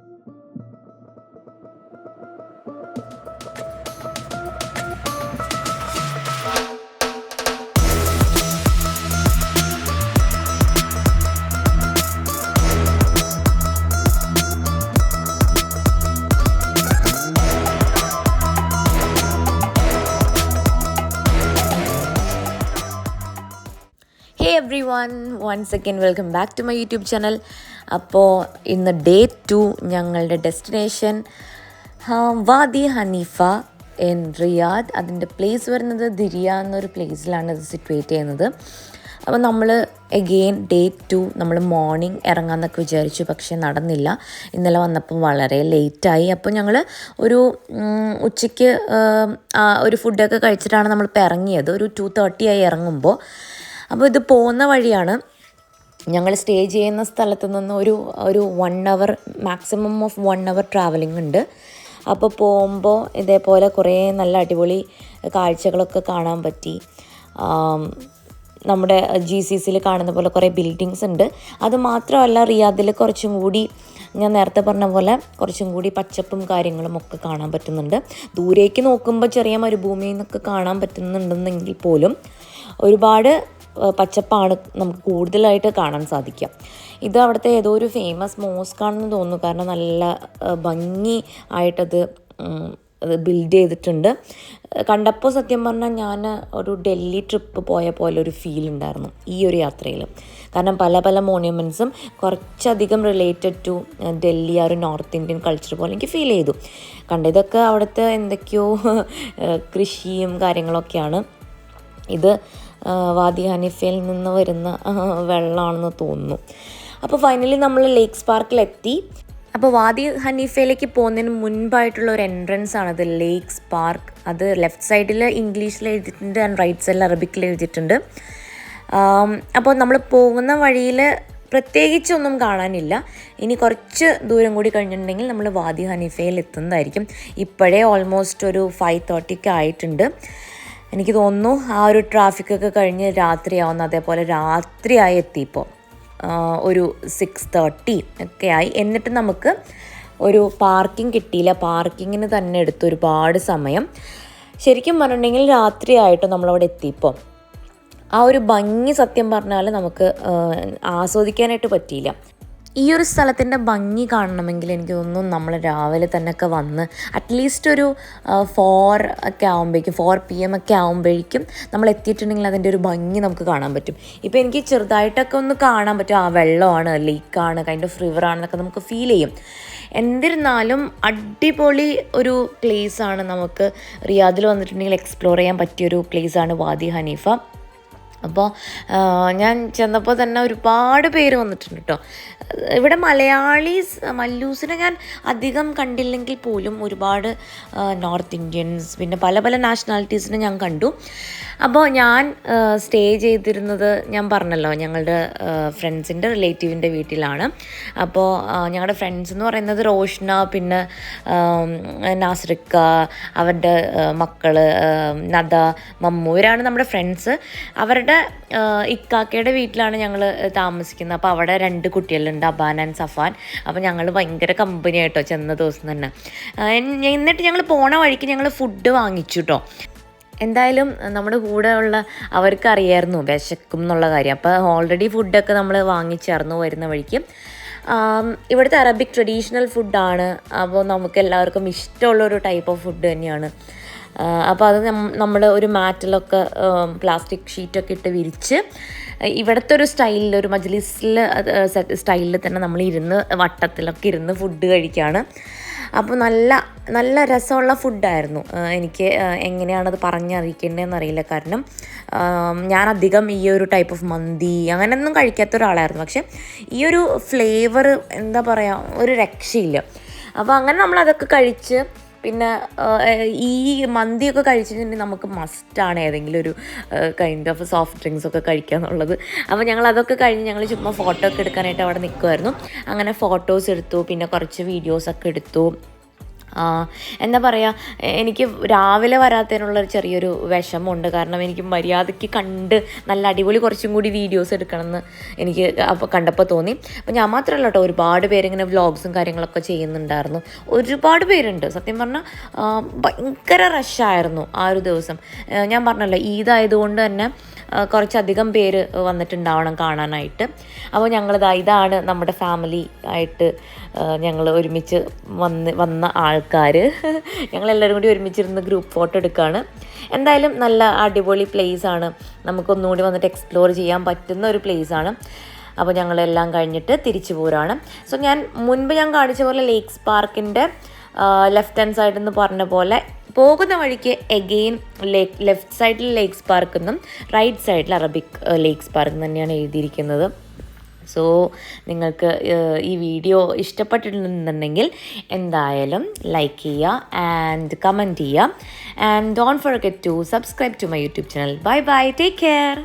Hey everyone, once again welcome back to my YouTube channel. അപ്പോൾ ഇന്ന് day 2 ഞങ്ങളുടെ destination Wadi Hanifa in Riyadh. അതിൻ്റെ place വരുന്നത് Diriyah എന്നൊരു പ്ലേസിലാണ് ഇത് സിറ്റുവേറ്റ് ചെയ്യുന്നത്. അപ്പോൾ നമ്മൾ എഗെയിൻ ഡേ 2 നമ്മൾ മോർണിംഗ് ഇറങ്ങാമെന്നൊക്കെ വിചാരിച്ചു, പക്ഷേ നടന്നില്ല. ഇന്നലെ വന്നപ്പോൾ വളരെ ലേറ്റായി. അപ്പോൾ ഞങ്ങൾ ഒരു ഉച്ചയ്ക്ക് ഒരു ഫുഡൊക്കെ കഴിച്ചിട്ടാണ് നമ്മളിപ്പോൾ ഇറങ്ങിയത്. ഒരു 2:30 ആയി ഇറങ്ങുമ്പോൾ. അപ്പോൾ ഇത് പോകുന്ന വഴിയാണ്. ഞങ്ങൾ സ്റ്റേ ചെയ്യുന്ന സ്ഥലത്ത് നിന്ന് ഒരു 1 hour maximum of 1 hour travelling ഉണ്ട്. അപ്പോൾ പോകുമ്പോൾ ഇതേപോലെ കുറേ നല്ല അടിപൊളി കാഴ്ചകളൊക്കെ കാണാൻ പറ്റി. നമ്മുടെ GCCയിൽ കാണുന്ന പോലെ കുറേ ബിൽഡിങ്സ് ഉണ്ട്. അതുമാത്രമല്ല, റിയാദിൽ കുറച്ചും കൂടി ഞാൻ നേരത്തെ പറഞ്ഞ പോലെ കുറച്ചും കൂടി പച്ചപ്പും കാര്യങ്ങളും ഒക്കെ കാണാൻ പറ്റുന്നുണ്ട്. ദൂരേക്ക് നോക്കുമ്പോൾ ചെറിയ മരുഭൂമിയിൽ നിന്നൊക്കെ കാണാൻ പറ്റുന്നുണ്ടെന്നെങ്കിൽ പോലും ഒരുപാട് പച്ചപ്പാണ് നമുക്ക് കൂടുതലായിട്ട് കാണാൻ സാധിക്കുക. ഇത് അവിടുത്തെ ഏതോ ഒരു ഫേമസ് മോസ്കാണെന്ന് തോന്നുന്നു, കാരണം നല്ല ഭംഗി ആയിട്ടത് ബിൽഡ് ചെയ്തിട്ടുണ്ട്. കണ്ടപ്പോൾ സത്യം പറഞ്ഞാൽ ഞാൻ ഒരു ഡൽഹി ട്രിപ്പ് പോയ പോലെ ഒരു ഫീൽ ഉണ്ടായിരുന്നു ഈ ഒരു യാത്രയിൽ. കാരണം പല പല മോണ്യുമെൻറ്റ്സും കുറച്ചധികം റിലേറ്റഡ് ടു ഡൽഹി, ആ ഒരു നോർത്ത് ഇന്ത്യൻ കൾച്ചർ പോലെ എനിക്ക് ഫീൽ ചെയ്തു. ഇതൊക്കെ അവിടുത്തെ എന്തൊക്കെയോ കൃഷിയും കാര്യങ്ങളൊക്കെയാണ്. ഇത് വാദി ഹനീഫയിൽ നിന്ന് വരുന്ന വെള്ളമാണെന്ന് തോന്നുന്നു. അപ്പോൾ ഫൈനലി നമ്മൾ ലേക്സ് പാർക്കിലെത്തി. അപ്പോൾ വാദി ഹനീഫയിലേക്ക് പോകുന്നതിന് മുൻപായിട്ടുള്ള ഒരു എൻട്രൻസ് ആണത്, ലേക്സ് പാർക്ക്. അത് ലെഫ്റ്റ് സൈഡിൽ ഇംഗ്ലീഷിൽ എഴുതിയിട്ടുണ്ട് ആൻഡ് റൈറ്റ് സൈഡിൽ അറബിക്കിൽ എഴുതിയിട്ടുണ്ട്. അപ്പോൾ നമ്മൾ പോകുന്ന വഴിയിൽ പ്രത്യേകിച്ചൊന്നും കാണാനില്ല. ഇനി കുറച്ച് ദൂരം കൂടി കഴിഞ്ഞിട്ടുണ്ടെങ്കിൽ നമ്മൾ വാദി ഹനീഫയിൽ എത്തുന്നതായിരിക്കും. ഇപ്പോഴേ ഓൾമോസ്റ്റ് ഒരു 5:30 ആയിട്ടുണ്ട്. എനിക്ക് തോന്നുന്നു ആ ഒരു ട്രാഫിക്കൊക്കെ കഴിഞ്ഞ് രാത്രിയാവുന്നു. അതേപോലെ രാത്രിയായി എത്തിയപ്പോൾ ഒരു 6:30 ഒക്കെ ആയി. എന്നിട്ട് നമുക്ക് ഒരു പാർക്കിംഗ് കിട്ടിയില്ല. പാർക്കിങ്ങിന് തന്നെ എടുത്തു ഒരുപാട് സമയം. ശരിക്കും പറഞ്ഞിട്ടുണ്ടെങ്കിൽ രാത്രിയായിട്ട് നമ്മളവിടെ എത്തിയപ്പോൾ ആ ഒരു ഭംഗി സത്യം പറഞ്ഞാൽ നമുക്ക് ആസ്വദിക്കാനായിട്ട് പറ്റിയില്ല. ഈ ഒരു സ്ഥലത്തിൻ്റെ ഭംഗി കാണണമെങ്കിൽ എനിക്ക് തോന്നുന്നു നമ്മൾ രാവിലെ തന്നെയൊക്കെ വന്ന് അറ്റ്ലീസ്റ്റ് ഒരു 4 ഒക്കെ ആകുമ്പോഴേക്കും 4 PM ഒക്കെ ആകുമ്പോഴേക്കും നമ്മൾ എത്തിയിട്ടുണ്ടെങ്കിൽ അതിൻ്റെ ഒരു ഭംഗി നമുക്ക് കാണാൻ പറ്റും. ഇപ്പോൾ എനിക്ക് ചെറുതായിട്ടൊക്കെ ഒന്ന് കാണാൻ പറ്റും. ആ വെള്ളമാണ്, ലേക്കാണ്, കൈൻഡ് ഓഫ് റിവറാണെന്നൊക്കെ നമുക്ക് ഫീൽ ചെയ്യും. എന്നിരുന്നാലും അടിപൊളി ഒരു പ്ലേസാണ്. നമുക്ക് റിയാദിൽ വന്നിട്ടുണ്ടെങ്കിൽ എക്സ്പ്ലോർ ചെയ്യാൻ പറ്റിയൊരു പ്ലേസാണ് വാദി ഹനീഫ. അപ്പോൾ ഞാൻ ചെന്നപ്പോൾ തന്നെ ഒരുപാട് പേര് വന്നിട്ടുണ്ട് കേട്ടോ. ഇവിടെ മല്ലൂസിനെ ഞാൻ അധികം കണ്ടില്ലെങ്കിൽ പോലും ഒരുപാട് നോർത്ത് ഇന്ത്യൻസ്, പിന്നെ പല പല നാഷണാലിറ്റീസിനെ ഞാൻ കണ്ടു. അപ്പോൾ ഞാൻ സ്റ്റേ ചെയ്തിരുന്നത് ഞാൻ പറഞ്ഞല്ലോ ഞങ്ങളുടെ ഫ്രണ്ട്സിൻ്റെ റിലേറ്റീവിൻ്റെ വീട്ടിലാണ്. അപ്പോൾ ഞങ്ങളുടെ ഫ്രണ്ട്സ് എന്ന് പറയുന്നത് റോഷ്ന, പിന്നെ നാസ്രിക്ക, അവരുടെ മക്കൾ നദ, മമ്മു, ഇവരാണ് നമ്മുടെ ഫ്രണ്ട്സ്. അവരുടെ ഇക്കാക്കയുടെ വീട്ടിലാണ് ഞങ്ങൾ താമസിക്കുന്നത്. അപ്പോൾ അവിടെ 2 കുട്ടികളുണ്ട്, അബാൻ ആൻഡ് സഫാൻ. അപ്പോൾ ഞങ്ങൾ ഭയങ്കര കമ്പനി ആയിട്ടോ ചെന്ന ദിവസം തന്നെ. എന്നിട്ട് ഞങ്ങൾ പോണ വഴിക്ക് ഞങ്ങൾ ഫുഡ് വാങ്ങിച്ചു കേട്ടോ. എന്തായാലും നമ്മുടെ കൂടെ ഉള്ള അവർക്ക് അറിയായിരുന്നു വിശക്കും എന്നുള്ള കാര്യം. അപ്പോൾ ഓൾറെഡി ഫുഡൊക്കെ നമ്മൾ വാങ്ങിച്ചേർന്നു വരുന്ന വഴിക്ക്. ഇവിടുത്തെ അറബിക് ട്രഡീഷണൽ ഫുഡാണ്. അപ്പോൾ നമുക്ക് എല്ലാവർക്കും ഇഷ്ടമുള്ളൊരു ടൈപ്പ് ഓഫ് ഫുഡ് തന്നെയാണ്. അപ്പോൾ അത് നമ്മൾ ഒരു മാറ്റിലൊക്കെ പ്ലാസ്റ്റിക് ഷീറ്റൊക്കെ ഇട്ട് വിരിച്ച് ഇവിടുത്തെ ഒരു സ്റ്റൈലിൽ, ഒരു മജ്ലിസിൽ സ്റ്റൈലിൽ തന്നെ നമ്മൾ വട്ടത്തിലൊക്കെ ഇരുന്ന് ഫുഡ് കഴിക്കുകയാണ്. അപ്പോൾ നല്ല നല്ല രസമുള്ള ഫുഡായിരുന്നു. എനിക്ക് എങ്ങനെയാണത് പറഞ്ഞറിയിക്കേണ്ടതെന്ന് അറിയില്ല. കാരണം ഞാൻ അധികം ഈ ഒരു ടൈപ്പ് ഓഫ് മന്തി അങ്ങനെയൊന്നും കഴിക്കാത്ത ഒരാളായിരുന്നു. പക്ഷേ ഈ ഒരു ഫ്ലേവർ എന്താ പറയുക, ഒരു രക്ഷയില്ല. അപ്പോൾ അങ്ങനെ നമ്മളതൊക്കെ കഴിച്ച്, പിന്നെ ഈ മന്തിയൊക്കെ കഴിച്ചിട്ടുണ്ടെങ്കിൽ നമുക്ക് മസ്റ്റാണ് ഏതെങ്കിലും ഒരു കൈൻഡ് ഓഫ് സോഫ്റ്റ് ഡ്രിങ്ക്സ് ഒക്കെ കഴിക്കുക എന്നുള്ളത്. അപ്പോൾ ഞങ്ങളതൊക്കെ കഴിഞ്ഞ് ഞങ്ങൾ ചുമ്മാ ഫോട്ടോ ഒക്കെ എടുക്കാനായിട്ട് അവിടെ നിൽക്കുമായിരുന്നു. അങ്ങനെ ഫോട്ടോസ് എടുത്തു, പിന്നെ കുറച്ച് വീഡിയോസൊക്കെ എടുത്തു. എന്താ പറയുക, എനിക്ക് രാവിലെ വരാത്തതിനുള്ളൊരു ചെറിയൊരു വിഷമമുണ്ട്. കാരണം എനിക്ക് മര്യാദയ്ക്ക് കണ്ട് നല്ല അടിപൊളി കുറച്ചും കൂടി വീഡിയോസ് എടുക്കണമെന്ന് എനിക്ക് അപ്പോൾ കണ്ടപ്പോൾ തോന്നി. അപ്പോൾ ഞാൻ മാത്രമല്ല കേട്ടോ, ഒരുപാട് പേരിങ്ങനെ വ്ളോഗ്സും കാര്യങ്ങളൊക്കെ ചെയ്യുന്നുണ്ടായിരുന്നു. ഒരുപാട് പേരുണ്ട്. സത്യം പറഞ്ഞാൽ ഭയങ്കര റഷായിരുന്നു ആ ഒരു ദിവസം. ഞാൻ പറഞ്ഞല്ലോ, ഈദായതുകൊണ്ട് തന്നെ കുറച്ചധികം പേര് വന്നിട്ടുണ്ടാവണം കാണാനായിട്ട്. അപ്പോൾ ഇതാണ് നമ്മുടെ ഫാമിലി ആയിട്ട് ഞങ്ങൾ ഒരുമിച്ച് വന്ന ആൾക്കാർ. ഞങ്ങളെല്ലാവരും കൂടി ഒരുമിച്ചിരുന്ന് ഗ്രൂപ്പ് ഫോട്ടോ എടുക്കുകയാണ്. എന്തായാലും നല്ല അടിപൊളി പ്ലേസാണ്, നമുക്കൊന്നുകൂടി വന്നിട്ട് എക്സ്പ്ലോർ ചെയ്യാൻ പറ്റുന്ന ഒരു പ്ലേസാണ്. അപ്പോൾ ഞങ്ങളെല്ലാം കഴിഞ്ഞിട്ട് തിരിച്ചു പോരാണ്. സോ ഞാൻ മുൻപ് കാണിച്ച പോലെ ലേക്സ് പാർക്കിൻ്റെ ലെഫ്റ്റ് ഹാൻഡ് സൈഡിൽ നിന്ന് പറഞ്ഞ പോലെ പോകുന്ന വഴിക്ക് എഗെയിൻ ലെഫ്റ്റ് സൈഡിൽ ലേക്സ് പാർക്ക് എന്നും റൈറ്റ് സൈഡിൽ അറബിക് ലേക്സ് പാർക്ക് തന്നെയാണ് എഴുതിയിരിക്കുന്നത്. സോ നിങ്ങൾക്ക് ഈ വീഡിയോ ഇഷ്ടപ്പെട്ടിട്ടുണ്ടെന്നുണ്ടെങ്കിൽ എന്തായാലും ലൈക്ക് ചെയ്യുക ആൻഡ് കമൻറ്റ് ചെയ്യുക. And don't forget to subscribe to my YouTube channel. Bye bye, take care.